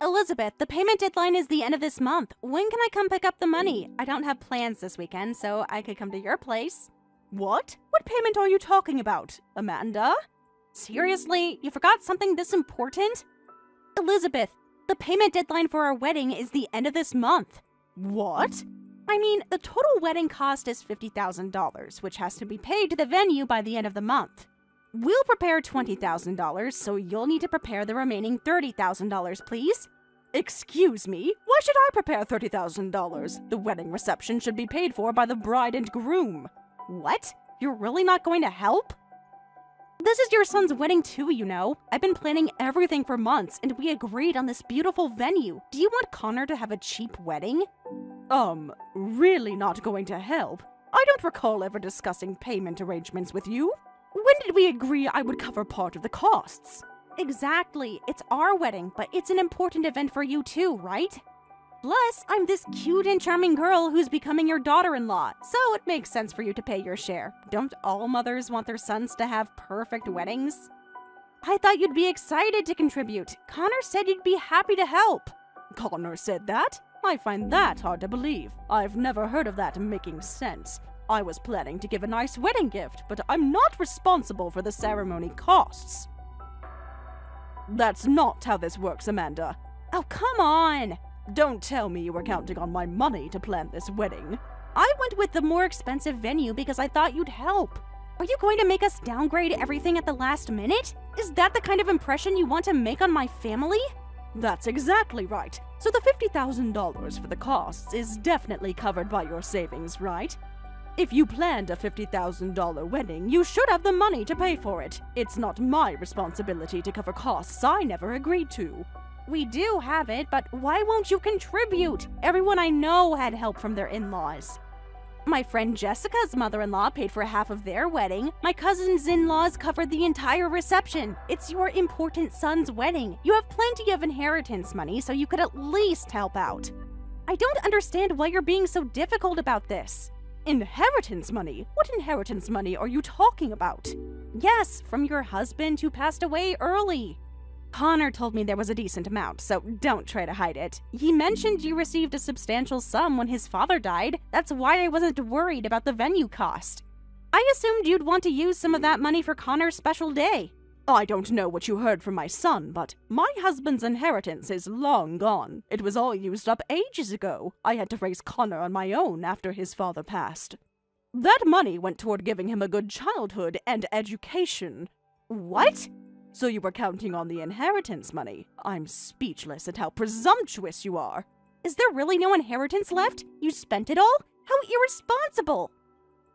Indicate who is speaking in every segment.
Speaker 1: Elizabeth, the payment deadline is the end of this month. When can I come pick up the money? I don't have plans this weekend, so I could come to your place.
Speaker 2: What? What payment are you talking about, Amanda?
Speaker 1: Seriously? You forgot something this important? Elizabeth, the payment deadline for our wedding is the end of this month.
Speaker 2: What?
Speaker 1: I mean, the total wedding cost is $50,000, which has to be paid to the venue by the end of the month. We'll prepare $20,000, so you'll need to prepare the remaining $30,000, please.
Speaker 2: Excuse me? Why should I prepare $30,000? The wedding reception should be paid for by the bride and groom.
Speaker 1: What? You're really not going to help? This is your son's wedding too, you know. I've been planning everything for months, and we agreed on this beautiful venue. Do you want Connor to have a cheap wedding?
Speaker 2: Really not going to help? I don't recall ever discussing payment arrangements with you. When did we agree I would cover part of the costs?
Speaker 1: Exactly. It's our wedding, but it's an important event for you too, right? Plus, I'm this cute and charming girl who's becoming your daughter-in-law, so it makes sense for you to pay your share. Don't all mothers want their sons to have perfect weddings? I thought you'd be excited to contribute. Connor said you'd be happy to help.
Speaker 2: Connor said that? I find that hard to believe. I've never heard of that making sense. I was planning to give a nice wedding gift, but I'm not responsible for the ceremony costs. That's not how this works, Amanda.
Speaker 1: Oh, come on!
Speaker 2: Don't tell me you were counting on my money to plan this wedding.
Speaker 1: I went with the more expensive venue because I thought you'd help. Are you going to make us downgrade everything at the last minute? Is that the kind of impression you want to make on my family?
Speaker 2: That's exactly right. So the $50,000 for the costs is definitely covered by your savings, right? If you planned a $50,000 wedding, you should have the money to pay for it. It's not my responsibility to cover costs I never agreed to.
Speaker 1: We do have it, but why won't you contribute? Everyone I know had help from their in-laws. My friend Jessica's mother-in-law paid for half of their wedding. My cousin's in-laws covered the entire reception. It's your important son's wedding. You have plenty of inheritance money, so you could at least help out. I don't understand why you're being so difficult about this.
Speaker 2: Inheritance money? What inheritance money are you talking about?
Speaker 1: Yes, from your husband who passed away early. Connor told me there was a decent amount, so don't try to hide it. He mentioned you received a substantial sum when his father died. That's why I wasn't worried about the venue cost. I assumed you'd want to use some of that money for Connor's special day.
Speaker 2: I don't know what you heard from my son, but my husband's inheritance is long gone. It was all used up ages ago. I had to raise Connor on my own after his father passed. That money went toward giving him a good childhood and education.
Speaker 1: What?
Speaker 2: So you were counting on the inheritance money? I'm speechless at how presumptuous you are.
Speaker 1: Is there really no inheritance left? You spent it all? How irresponsible!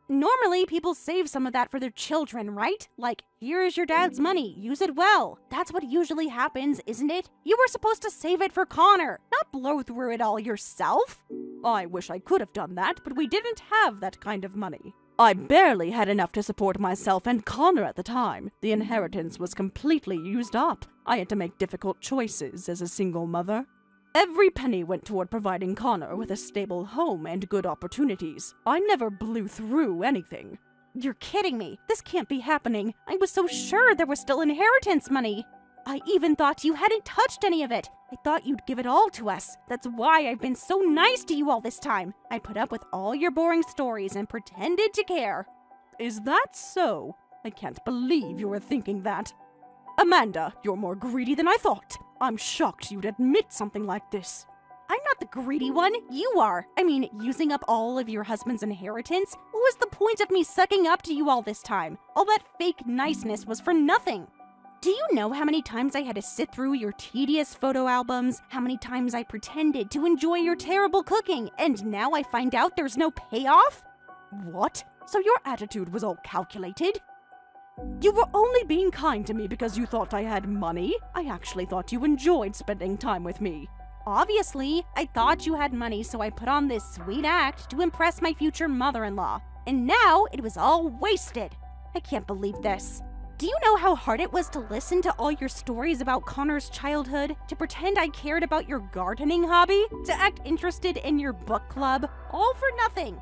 Speaker 1: Normally, people save some of that for their children, right? Like, here's your dad's money, use it well. That's what usually happens, isn't it? You were supposed to save it for Connor, not blow through it all yourself.
Speaker 2: I wish I could have done that, but we didn't have that kind of money. I barely had enough to support myself and Connor at the time. The inheritance was completely used up. I had to make difficult choices as a single mother. Every penny went toward providing Connor with a stable home and good opportunities. I never blew through anything.
Speaker 1: You're kidding me. This can't be happening. I was so sure there was still inheritance money. I even thought you hadn't touched any of it. I thought you'd give it all to us. That's why I've been so nice to you all this time. I put up with all your boring stories and pretended to care.
Speaker 2: Is that so? I can't believe you were thinking that. Amanda, you're more greedy than I thought. I'm shocked you'd admit something like this.
Speaker 1: I'm not the greedy one. You are. I mean, using up all of your husband's inheritance? What was the point of me sucking up to you all this time? All that fake niceness was for nothing. Do you know how many times I had to sit through your tedious photo albums? How many times I pretended to enjoy your terrible cooking, and now I find out there's no payoff?
Speaker 2: What? So your attitude was all calculated? You were only being kind to me because you thought I had money? I actually thought you enjoyed spending time with me.
Speaker 1: Obviously, I thought you had money, so I put on this sweet act to impress my future mother-in-law. And now it was all wasted. I can't believe this. Do you know how hard it was to listen to all your stories about Connor's childhood? To pretend I cared about your gardening hobby? To act interested in your book club? All for nothing.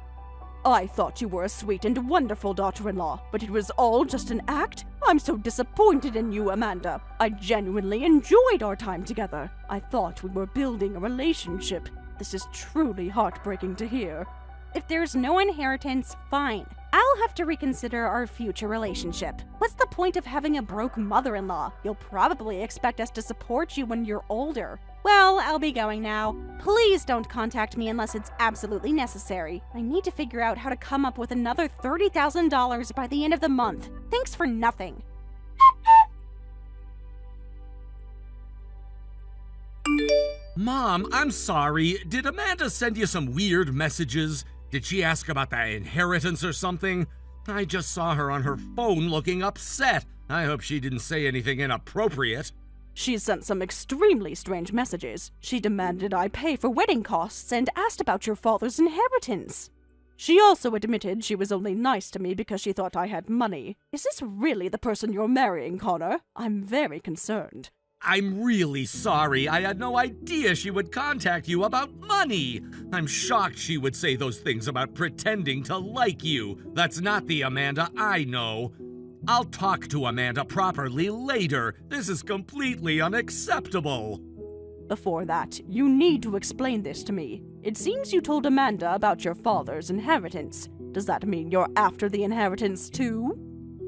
Speaker 2: I thought you were a sweet and wonderful daughter-in-law, but it was all just an act? I'm so disappointed in you, Amanda. I genuinely enjoyed our time together. I thought we were building a relationship. This is truly heartbreaking to hear.
Speaker 1: If there's no inheritance, fine. I'll have to reconsider our future relationship. What's the point of having a broke mother-in-law? You'll probably expect us to support you when you're older. Well, I'll be going now. Please don't contact me unless it's absolutely necessary. I need to figure out how to come up with another $30,000 by the end of the month. Thanks for nothing.
Speaker 3: Mom, I'm sorry. Did Amanda send you some weird messages? Did she ask about the inheritance or something? I just saw her on her phone looking upset. I hope she didn't say anything inappropriate.
Speaker 2: She sent some extremely strange messages. She demanded I pay for wedding costs and asked about your father's inheritance. She also admitted she was only nice to me because she thought I had money. Is this really the person you're marrying, Connor? I'm very concerned.
Speaker 3: I'm really sorry. I had no idea she would contact you about money. I'm shocked she would say those things about pretending to like you. That's not the Amanda I know. I'll talk to Amanda properly later. This is completely unacceptable.
Speaker 2: Before that, you need to explain this to me. It seems you told Amanda about your father's inheritance. Does that mean you're after the inheritance too?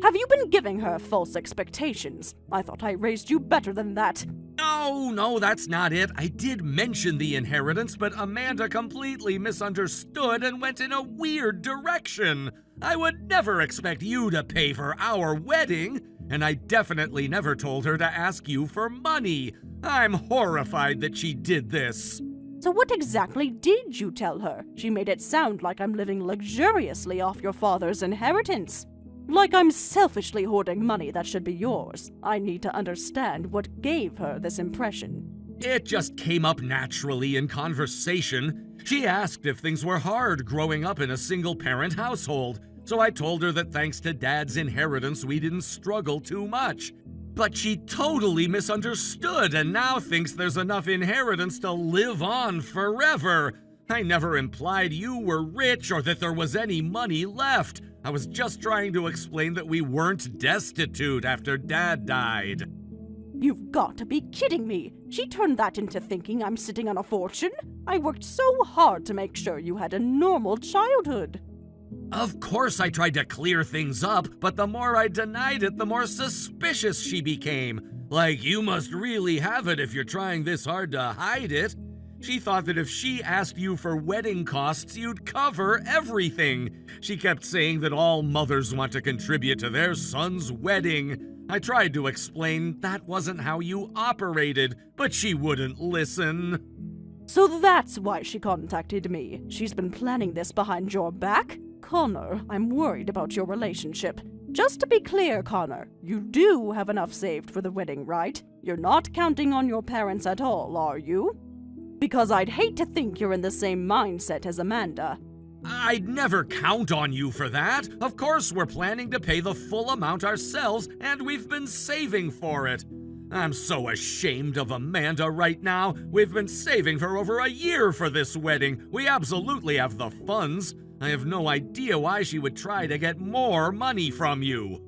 Speaker 2: Have you been giving her false expectations? I thought I raised you better than that.
Speaker 3: No, that's not it. I did mention the inheritance, but Amanda completely misunderstood and went in a weird direction. I would never expect you to pay for our wedding, and I definitely never told her to ask you for money. I'm horrified that she did this.
Speaker 2: So what exactly did you tell her? She made it sound like I'm living luxuriously off your father's inheritance. Like I'm selfishly hoarding money that should be yours. I need to understand what gave her this impression.
Speaker 3: It just came up naturally in conversation. She asked if things were hard growing up in a single-parent household, so I told her that thanks to Dad's inheritance, we didn't struggle too much. But she totally misunderstood and now thinks there's enough inheritance to live on forever. I never implied you were rich or that there was any money left. I was just trying to explain that we weren't destitute after Dad died.
Speaker 2: You've got to be kidding me. She turned that into thinking I'm sitting on a fortune. I worked so hard to make sure you had a normal childhood.
Speaker 3: Of course I tried to clear things up, but the more I denied it, the more suspicious she became. Like, you must really have it if you're trying this hard to hide it. She thought that if she asked you for wedding costs, you'd cover everything. She kept saying that all mothers want to contribute to their son's wedding. I tried to explain that wasn't how you operated, but she wouldn't listen.
Speaker 2: So that's why she contacted me. She's been planning this behind your back? Connor, I'm worried about your relationship. Just to be clear, Connor, you do have enough saved for the wedding, right? You're not counting on your parents at all, are you? Because I'd hate to think you're in the same mindset as Amanda.
Speaker 3: I'd never count on you for that. Of course we're planning to pay the full amount ourselves, and we've been saving for it. I'm so ashamed of Amanda right now. We've been saving for over a year for this wedding. We absolutely have the funds. I have no idea why she would try to get more money from you.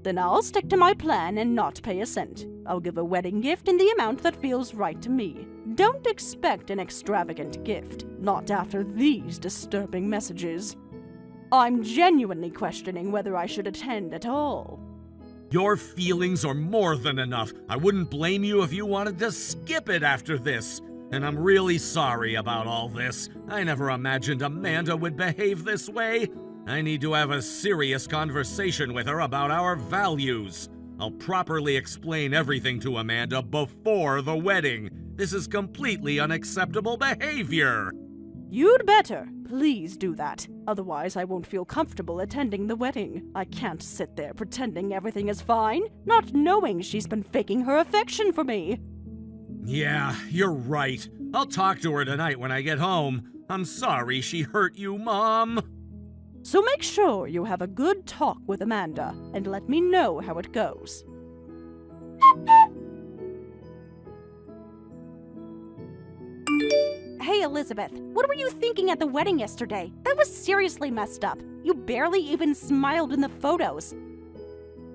Speaker 2: Then I'll stick to my plan and not pay a cent. I'll give a wedding gift in the amount that feels right to me. Don't expect an extravagant gift, not after these disturbing messages. I'm genuinely questioning whether I should attend at all.
Speaker 3: Your feelings are more than enough. I wouldn't blame you if you wanted to skip it after this. And I'm really sorry about all this. I never imagined Amanda would behave this way. I need to have a serious conversation with her about our values. I'll properly explain everything to Amanda before the wedding. This is completely unacceptable behavior.
Speaker 2: You'd better. Please do that. Otherwise, I won't feel comfortable attending the wedding. I can't sit there pretending everything is fine, not knowing she's been faking her affection for me.
Speaker 3: Yeah, you're right. I'll talk to her tonight when I get home. I'm sorry she hurt you, Mom.
Speaker 2: So make sure you have a good talk with Amanda, and let me know how it goes.
Speaker 1: Hey, Elizabeth, what were you thinking at the wedding yesterday? That was seriously messed up. You barely even smiled in the photos.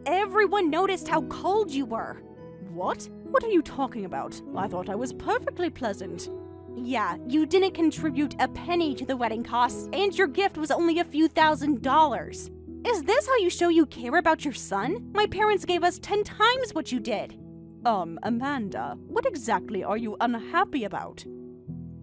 Speaker 1: Everyone noticed how cold you were.
Speaker 2: What? What are you talking about? I thought I was perfectly pleasant.
Speaker 1: Yeah, you didn't contribute a penny to the wedding costs, and your gift was only a few $1,000s. Is this how you show you care about your son? My parents gave us 10 times what you did.
Speaker 2: Amanda, what exactly are you unhappy about?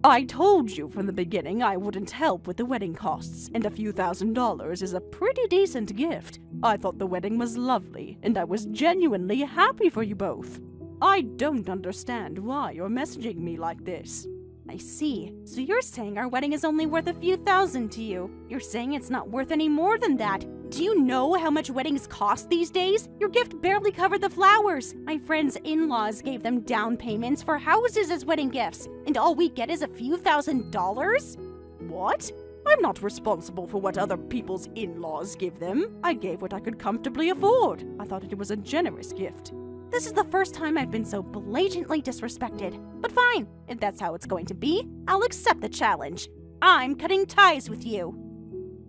Speaker 2: I told you from the beginning I wouldn't help with the wedding costs, and a few $1,000s is a pretty decent gift. I thought the wedding was lovely, and I was genuinely happy for you both. I don't understand why you're messaging me like this.
Speaker 1: I see. So you're saying our wedding is only worth a few thousand to you. You're saying it's not worth any more than that. Do you know how much weddings cost these days? Your gift barely covered the flowers. My friend's in-laws gave them down payments for houses as wedding gifts, and all we get is a few $1,000s?
Speaker 2: What? I'm not responsible for what other people's in-laws give them. I gave what I could comfortably afford. I thought it was a generous gift.
Speaker 1: This is the first time I've been so blatantly disrespected. But fine, if that's how it's going to be, I'll accept the challenge. I'm cutting ties with you.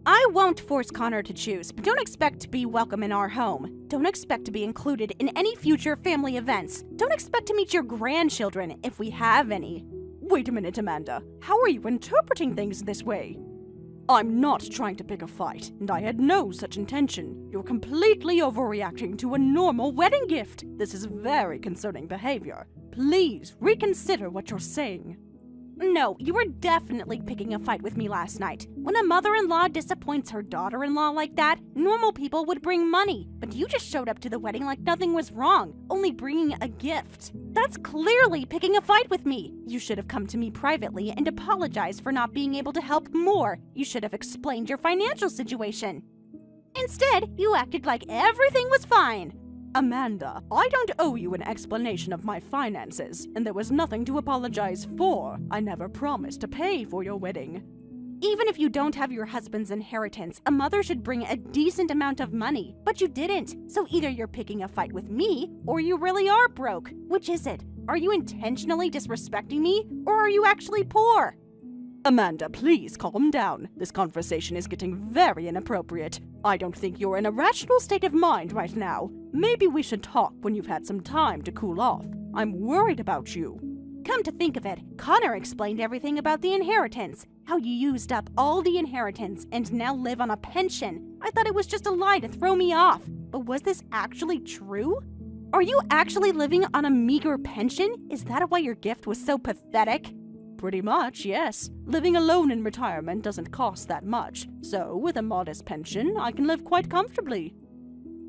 Speaker 1: I won't force Connor to choose, but don't expect to be welcome in our home. Don't expect to be included in any future family events. Don't expect to meet your grandchildren, if we have any.
Speaker 2: Wait a minute, Amanda. How are you interpreting things this way? I'm not trying to pick a fight, and I had no such intention. You're completely overreacting to a normal wedding gift. This is very concerning behavior. Please reconsider what you're saying.
Speaker 1: No, you were definitely picking a fight with me last night. When a mother-in-law disappoints her daughter-in-law like that, normal people would bring money. But you just showed up to the wedding like nothing was wrong, only bringing a gift. That's clearly picking a fight with me. You should have come to me privately and apologized for not being able to help more. You should have explained your financial situation. Instead, you acted like everything was fine.
Speaker 2: Amanda, I don't owe you an explanation of my finances, and there was nothing to apologize for. I never promised to pay for your wedding.
Speaker 1: Even if you don't have your husband's inheritance, a mother should bring a decent amount of money. But you didn't. So either you're picking a fight with me, or you really are broke. Which is it? Are you intentionally disrespecting me, or are you actually poor?
Speaker 2: Amanda, please calm down. This conversation is getting very inappropriate. I don't think you're in a rational state of mind right now. Maybe we should talk when you've had some time to cool off. I'm worried about you.
Speaker 1: Come to think of it, Connor explained everything about the inheritance. How you used up all the inheritance and now live on a pension. I thought it was just a lie to throw me off. But was this actually true? Are you actually living on a meager pension? Is that why your gift was so pathetic?
Speaker 2: Pretty much, yes. Living alone in retirement doesn't cost that much, so with a modest pension, I can live quite comfortably.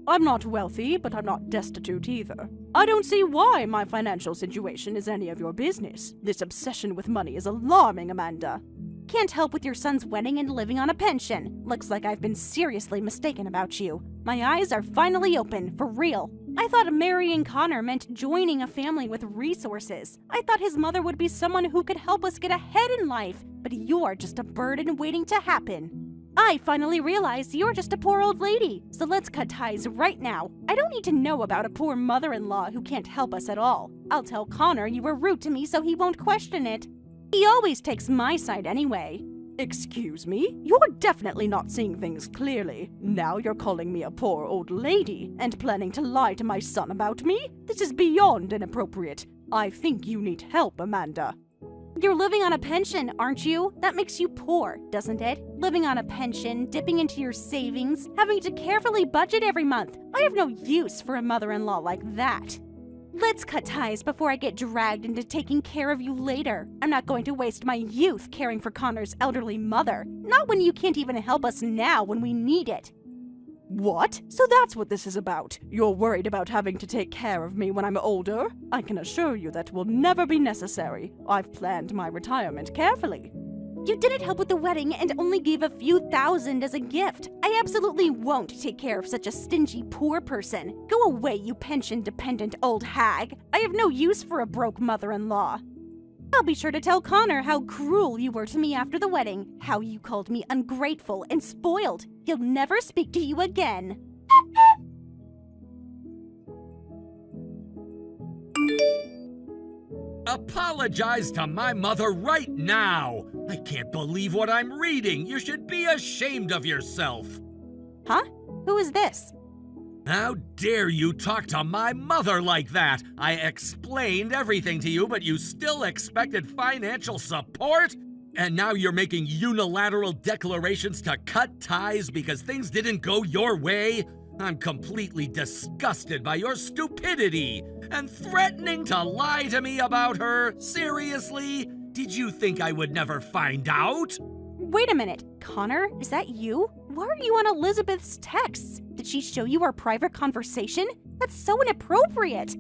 Speaker 2: I'm not wealthy, but I'm not destitute either. I don't see why my financial situation is any of your business. This obsession with money is alarming, Amanda.
Speaker 1: Can't help with your son's wedding and living on a pension. Looks like I've been seriously mistaken about you. My eyes are finally open, for real. I thought marrying Connor meant joining a family with resources. I thought his mother would be someone who could help us get ahead in life, but you're just a burden waiting to happen. I finally realized you're just a poor old lady, so let's cut ties right now. I don't need to know about a poor mother-in-law who can't help us at all. I'll tell Connor you were rude to me so he won't question it. He always takes my side anyway.
Speaker 2: Excuse me? You're definitely not seeing things clearly. Now you're calling me a poor old lady and planning to lie to my son about me? This is beyond inappropriate. I think you need help, Amanda.
Speaker 1: You're living on a pension, aren't you? That makes you poor, doesn't it? Living on a pension, dipping into your savings, having to carefully budget every month. I have no use for a mother-in-law like that. Let's cut ties before I get dragged into taking care of you later. I'm not going to waste my youth caring for Connor's elderly mother. Not when you can't even help us now when we need it.
Speaker 2: What? So that's what this is about? You're worried about having to take care of me when I'm older? I can assure you that will never be necessary. I've planned my retirement carefully.
Speaker 1: You didn't help with the wedding and only gave a few thousand as a gift. I absolutely won't take care of such a stingy poor person. Go away, you pension-dependent old hag. I have no use for a broke mother-in-law. I'll be sure to tell Connor how cruel you were to me after the wedding, how you called me ungrateful and spoiled. He'll never speak to you again.
Speaker 3: Apologize to my mother right now! I can't believe what I'm reading! You should be ashamed of yourself!
Speaker 1: Huh? Who is this?
Speaker 3: How dare you talk to my mother like that? I explained everything to you, but you still expected financial support? And now you're making unilateral declarations to cut ties because things didn't go your way? I'm completely disgusted by your stupidity. And threatening to lie to me about her? Seriously? Did you think I would never find out?
Speaker 1: Wait a minute. Connor, is that you? Why are you on Elizabeth's texts? Did she show you our private conversation? That's so inappropriate.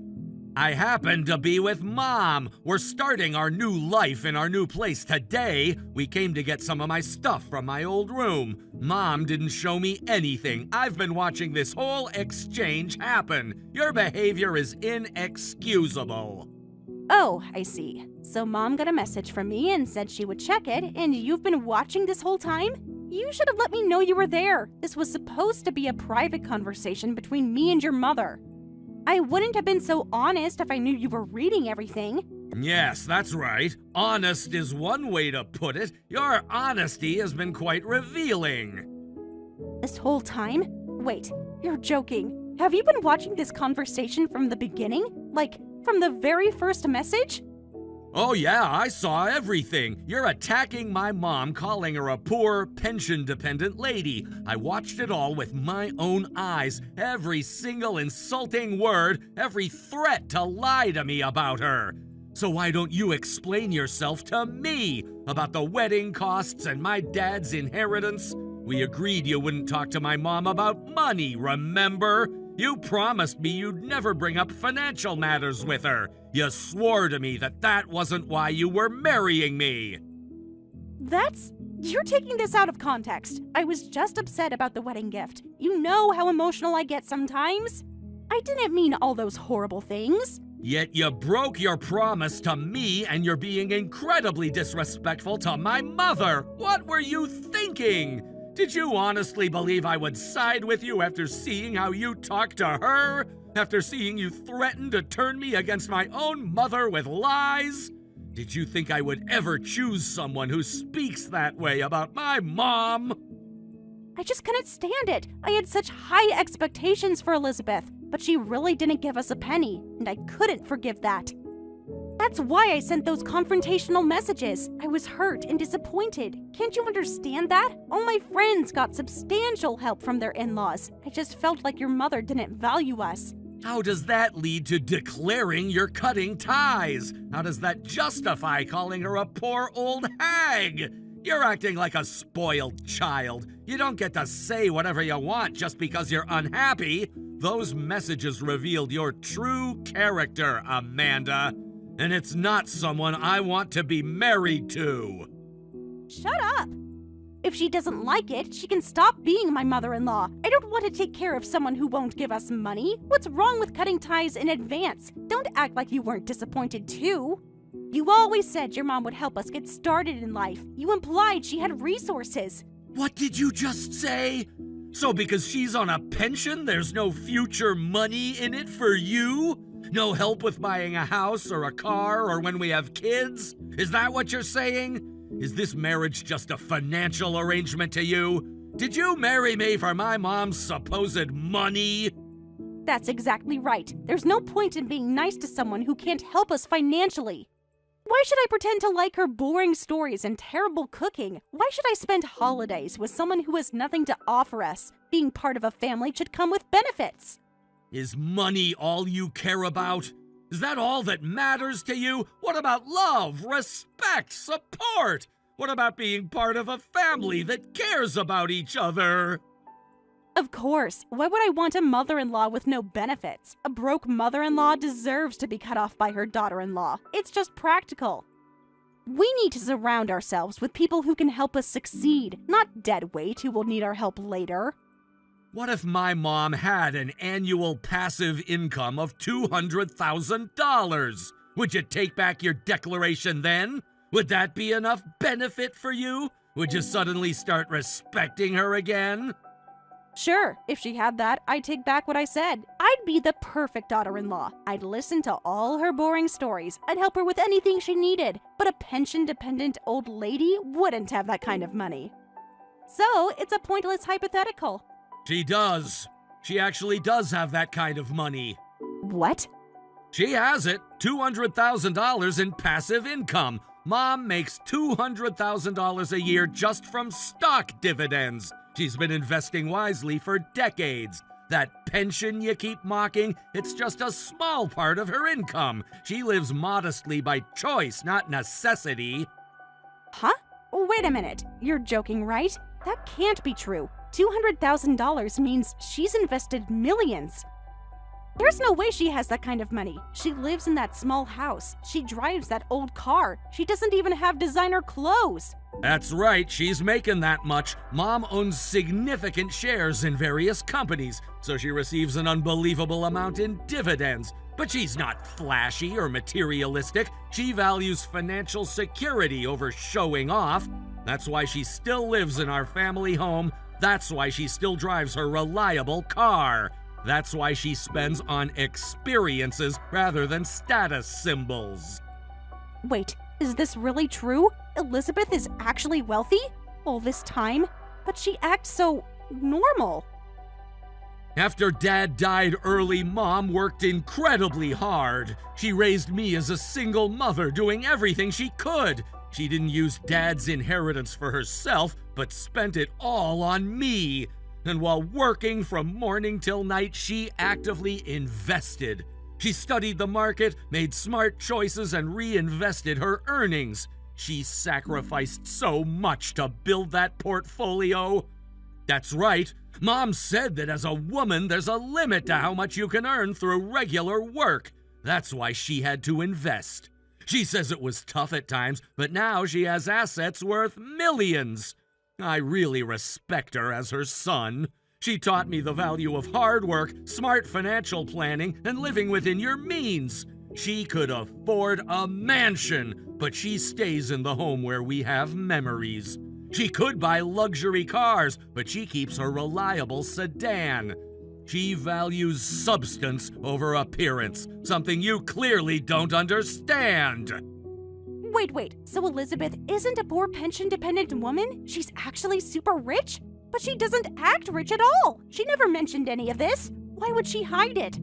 Speaker 3: I happen to be with Mom. We're starting our new life in our new place today. We came to get some of my stuff from my old room. Mom didn't show me anything. I've been watching this whole exchange happen. Your behavior is inexcusable.
Speaker 1: Oh, I see. So Mom got a message from me and said she would check it, and you've been watching this whole time? You should have let me know you were there. This was supposed to be a private conversation between me and your mother. I wouldn't have been so honest if I knew you were reading everything.
Speaker 3: Yes, that's right. Honest is one way to put it. Your honesty has been quite revealing.
Speaker 1: This whole time? Wait, you're joking. Have you been watching this conversation from the beginning? Like, from the very first message?
Speaker 3: Oh yeah, I saw everything. You're attacking my mom, calling her a poor, pension-dependent lady. I watched it all with my own eyes. Every single insulting word, every threat to lie to me about her. So why don't you explain yourself to me about the wedding costs and my dad's inheritance? We agreed you wouldn't talk to my mom about money, remember? You promised me you'd never bring up financial matters with her. You swore to me that that wasn't why you were marrying me.
Speaker 1: You're taking this out of context. I was just upset about the wedding gift. You know how emotional I get sometimes. I didn't mean all those horrible things.
Speaker 3: Yet you broke your promise to me and you're being incredibly disrespectful to my mother. What were you thinking? Did you honestly believe I would side with you after seeing how you talked to her? After seeing you threaten to turn me against my own mother with lies? Did you think I would ever choose someone who speaks that way about my mom?
Speaker 1: I just couldn't stand it. I had such high expectations for Elizabeth, but she really didn't give us a penny, and I couldn't forgive that. That's why I sent those confrontational messages. I was hurt and disappointed. Can't you understand that? All my friends got substantial help from their in-laws. I just felt like your mother didn't value us.
Speaker 3: How does that lead to declaring you're cutting ties? How does that justify calling her a poor old hag? You're acting like a spoiled child. You don't get to say whatever you want just because you're unhappy. Those messages revealed your true character, Amanda. And it's not someone I want to be married to.
Speaker 1: Shut up! If she doesn't like it, she can stop being my mother-in-law. I don't want to take care of someone who won't give us money. What's wrong with cutting ties in advance? Don't act like you weren't disappointed too. You always said your mom would help us get started in life. You implied she had resources.
Speaker 3: What did you just say? So because she's on a pension, there's no future money in it for you? No help with buying a house or a car or when we have kids? Is that what you're saying? Is this marriage just a financial arrangement to you? Did you marry me for my mom's supposed money?
Speaker 1: That's exactly right. There's no point in being nice to someone who can't help us financially. Why should I pretend to like her boring stories and terrible cooking? Why should I spend holidays with someone who has nothing to offer us? Being part of a family should come with benefits.
Speaker 3: Is money all you care about? Is that all that matters to you? What about love, respect, support? What about being part of a family that cares about each other?
Speaker 1: Of course. Why would I want a mother-in-law with no benefits? A broke mother-in-law deserves to be cut off by her daughter-in-law. It's just practical. We need to surround ourselves with people who can help us succeed, not dead weight who will need our help later.
Speaker 3: What if my mom had an annual passive income of $200,000? Would you take back your declaration then? Would that be enough benefit for you? Would you suddenly start respecting her again?
Speaker 1: Sure, if she had that, I'd take back what I said. I'd be the perfect daughter-in-law. I'd listen to all her boring stories. I'd help her with anything she needed. But a pension-dependent old lady wouldn't have that kind of money. So, it's a pointless hypothetical.
Speaker 3: She does. She actually does have that kind of money.
Speaker 1: What?
Speaker 3: She has it. $200,000 in passive income. Mom makes $200,000 a year just from stock dividends. She's been investing wisely for decades. That pension you keep mocking, it's just a small part of her income. She lives modestly by choice, not necessity.
Speaker 1: Huh? Wait a minute. You're joking, right? That can't be true. $200,000 means she's invested millions. There's no way she has that kind of money. She lives in that small house. She drives that old car. She doesn't even have designer clothes.
Speaker 3: That's right, she's making that much. Mom owns significant shares in various companies, so she receives an unbelievable amount in dividends. But she's not flashy or materialistic. She values financial security over showing off. That's why she still lives in our family home. That's why she still drives her reliable car. That's why she spends on experiences rather than status symbols.
Speaker 1: Wait, is this really true? Elizabeth is actually wealthy? All this time? But she acts so normal.
Speaker 3: After Dad died early, Mom worked incredibly hard. She raised me as a single mother, doing everything she could. She didn't use Dad's inheritance for herself, but spent it all on me. And while working from morning till night, she actively invested. She studied the market, made smart choices, and reinvested her earnings. She sacrificed so much to build that portfolio. That's right. Mom said that as a woman, there's a limit to how much you can earn through regular work. That's why she had to invest. She says it was tough at times, but now she has assets worth millions. I really respect her as her son. She taught me the value of hard work, smart financial planning, and living within your means. She could afford a mansion, but she stays in the home where we have memories. She could buy luxury cars, but she keeps her reliable sedan. She values substance over appearance, something you clearly don't understand.
Speaker 1: Wait, so Elizabeth isn't a poor pension-dependent woman? She's actually super rich? But she doesn't act rich at all! She never mentioned any of this. Why would she hide it?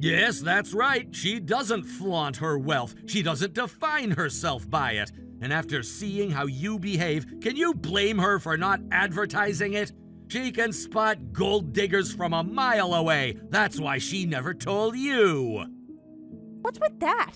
Speaker 3: Yes, that's right. She doesn't flaunt her wealth. She doesn't define herself by it. And after seeing how you behave, can you blame her for not advertising it? She can spot gold diggers from a mile away. That's why she never told you.
Speaker 1: What's with that?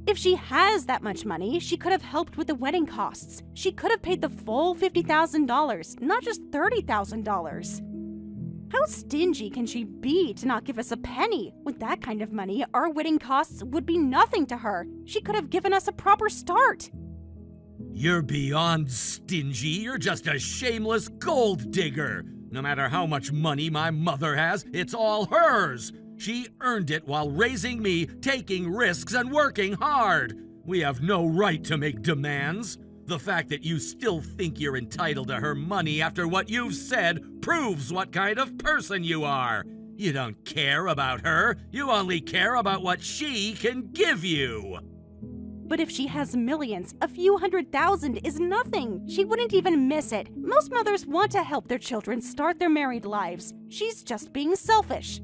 Speaker 1: If she has that much money, she could have helped with the wedding costs. She could have paid the full $50,000, not just $30,000. How stingy can she be to not give us a penny? With that kind of money, our wedding costs would be nothing to her. She could have given us a proper start.
Speaker 3: You're beyond stingy. You're just a shameless gold digger. No matter how much money my mother has, it's all hers. She earned it while raising me, taking risks, and working hard. We have no right to make demands. The fact that you still think you're entitled to her money after what you've said proves what kind of person you are. You don't care about her. You only care about what she can give you.
Speaker 1: But if she has millions, a few $100,000 is nothing. She wouldn't even miss it. Most mothers want to help their children start their married lives. She's just being selfish.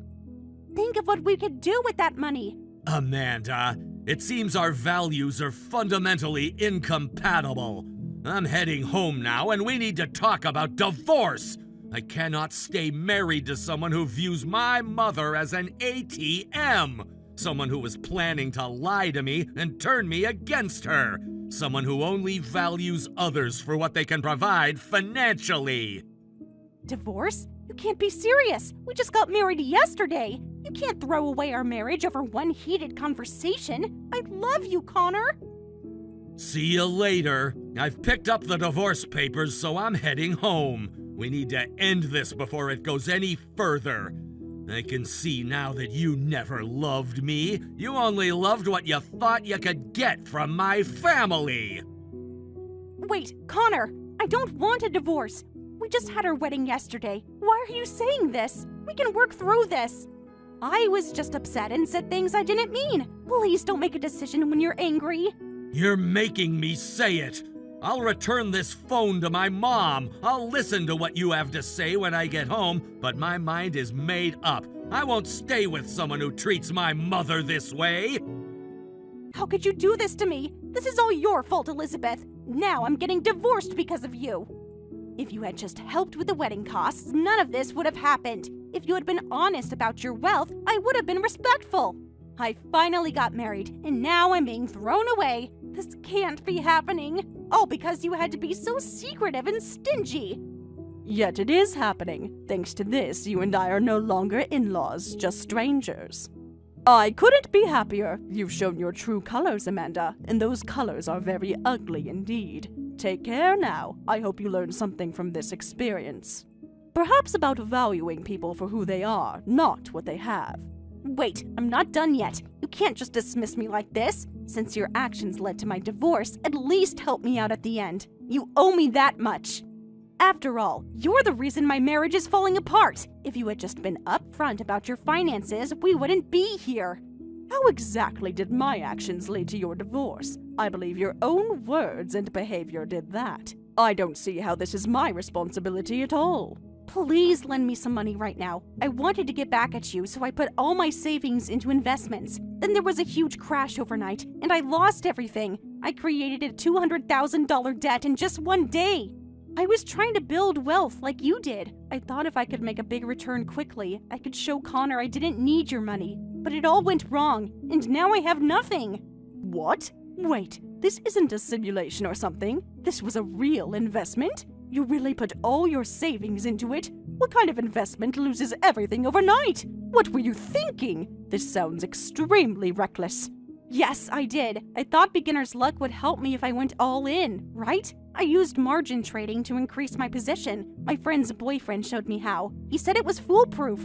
Speaker 1: Think of what we could do with that money.
Speaker 3: Amanda, it seems our values are fundamentally incompatible. I'm heading home now, and we need to talk about divorce. I cannot stay married to someone who views my mother as an ATM. Someone who was planning to lie to me and turn me against her. Someone who only values others for what they can provide financially.
Speaker 1: Divorce? You can't be serious. We just got married yesterday. You can't throw away our marriage over one heated conversation. I love you, Connor.
Speaker 3: See you later. I've picked up the divorce papers, so I'm heading home. We need to end this before it goes any further. I can see now that you never loved me. You only loved what you thought you could get from my family.
Speaker 1: Wait, Connor, I don't want a divorce. We just had our wedding yesterday. Why are you saying this? We can work through this. I was just upset and said things I didn't mean. Please don't make a decision when you're angry.
Speaker 3: You're making me say it. I'll return this phone to my mom. I'll listen to what you have to say when I get home, but my mind is made up. I won't stay with someone who treats my mother this way.
Speaker 1: How could you do this to me? This is all your fault, Elizabeth. Now I'm getting divorced because of you. If you had just helped with the wedding costs, none of this would have happened. If you had been honest about your wealth, I would have been respectful. I finally got married, and now I'm being thrown away. This can't be happening. All because you had to be so secretive and stingy.
Speaker 2: Yet it is happening. Thanks to this, you and I are no longer in-laws, just strangers. I couldn't be happier. You've shown your true colors, Amanda, and those colors are very ugly indeed. Take care now. I hope you learned something from this experience. Perhaps about valuing people for who they are, not what they have.
Speaker 1: Wait, I'm not done yet. You can't just dismiss me like this. Since your actions led to my divorce, at least help me out at the end. You owe me that much. After all, you're the reason my marriage is falling apart. If you had just been upfront about your finances, we wouldn't be here.
Speaker 2: How exactly did my actions lead to your divorce? I believe your own words and behavior did that. I don't see how this is my responsibility at all.
Speaker 1: Please lend me some money right now. I wanted to get back at you, so I put all my savings into investments. Then there was a huge crash overnight, and I lost everything. I created a $200,000 debt in just one day. I was trying to build wealth like you did. I thought if I could make a big return quickly, I could show Connor I didn't need your money. But it all went wrong, and now I have nothing.
Speaker 2: What? Wait, this isn't a simulation or something. This was a real investment? You really put all your savings into it? What kind of investment loses everything overnight? What were you thinking? This sounds extremely reckless.
Speaker 1: Yes, I did. I thought beginner's luck would help me if I went all in, right? I used margin trading to increase my position. My friend's boyfriend showed me how. He said it was foolproof.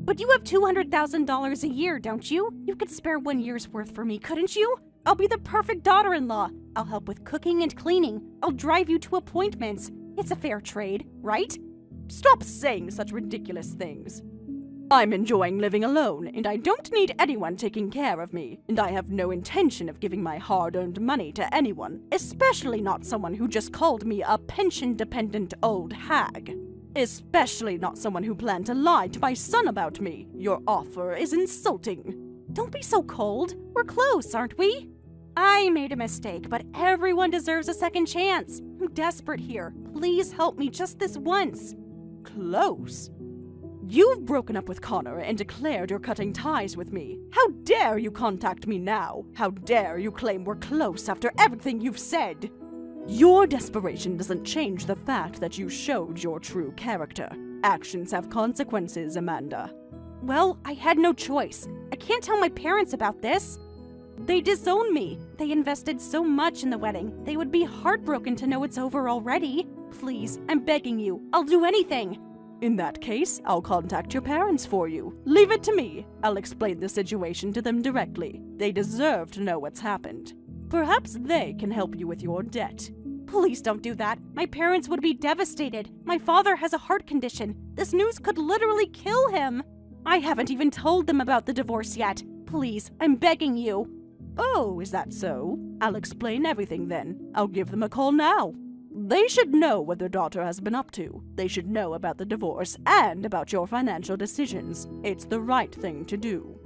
Speaker 1: But you have $200,000 a year, don't you? You could spare 1 year's worth for me, couldn't you? I'll be the perfect daughter-in-law. I'll help with cooking and cleaning. I'll drive you to appointments. It's a fair trade, right?
Speaker 2: Stop saying such ridiculous things. I'm enjoying living alone, and I don't need anyone taking care of me, and I have no intention of giving my hard-earned money to anyone, especially not someone who just called me a pension-dependent old hag. Especially not someone who planned to lie to my son about me. Your offer is insulting.
Speaker 1: Don't be so cold. We're close, aren't we? I made a mistake, but everyone deserves a second chance. I'm desperate here. Please help me just this once.
Speaker 2: Close? You've broken up with Connor and declared you're cutting ties with me. How dare you contact me now? How dare you claim we're close after everything you've said? Your desperation doesn't change the fact that you showed your true character. Actions have consequences, Amanda.
Speaker 1: Well, I had no choice. I can't tell my parents about this. They disown me. They invested so much in the wedding. They would be heartbroken to know it's over already. Please, I'm begging you. I'll do anything.
Speaker 2: In that case, I'll contact your parents for you. Leave it to me. I'll explain the situation to them directly. They deserve to know what's happened. Perhaps they can help you with your debt.
Speaker 1: Please don't do that. My parents would be devastated. My father has a heart condition. This news could literally kill him. I haven't even told them about the divorce yet. Please, I'm begging you.
Speaker 2: Oh, is that so? I'll explain everything then. I'll give them a call now. They should know what their daughter has been up to. They should know about the divorce and about your financial decisions. It's the right thing to do.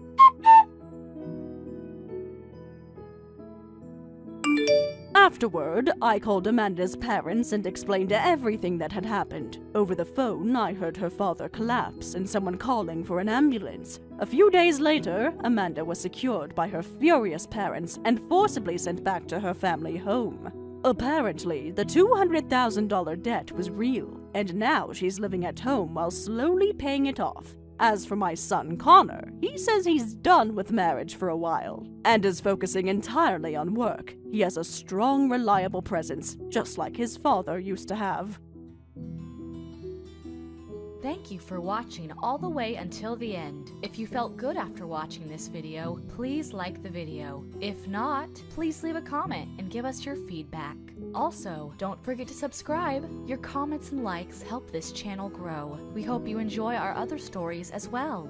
Speaker 2: Afterward, I called Amanda's parents and explained everything that had happened. Over the phone, I heard her father collapse and someone calling for an ambulance. A few days later, Amanda was secured by her furious parents and forcibly sent back to her family home. Apparently, the $200,000 debt was real, and now she's living at home while slowly paying it off. As for my son Connor, he says he's done with marriage for a while, and is focusing entirely on work. He has a strong, reliable presence, just like his father used to have.
Speaker 4: Thank you for watching all the way until the end. If you felt good after watching this video, please like the video. If not, please leave a comment and give us your feedback. Also, don't forget to subscribe. Your comments and likes help this channel grow. We hope you enjoy our other stories as well.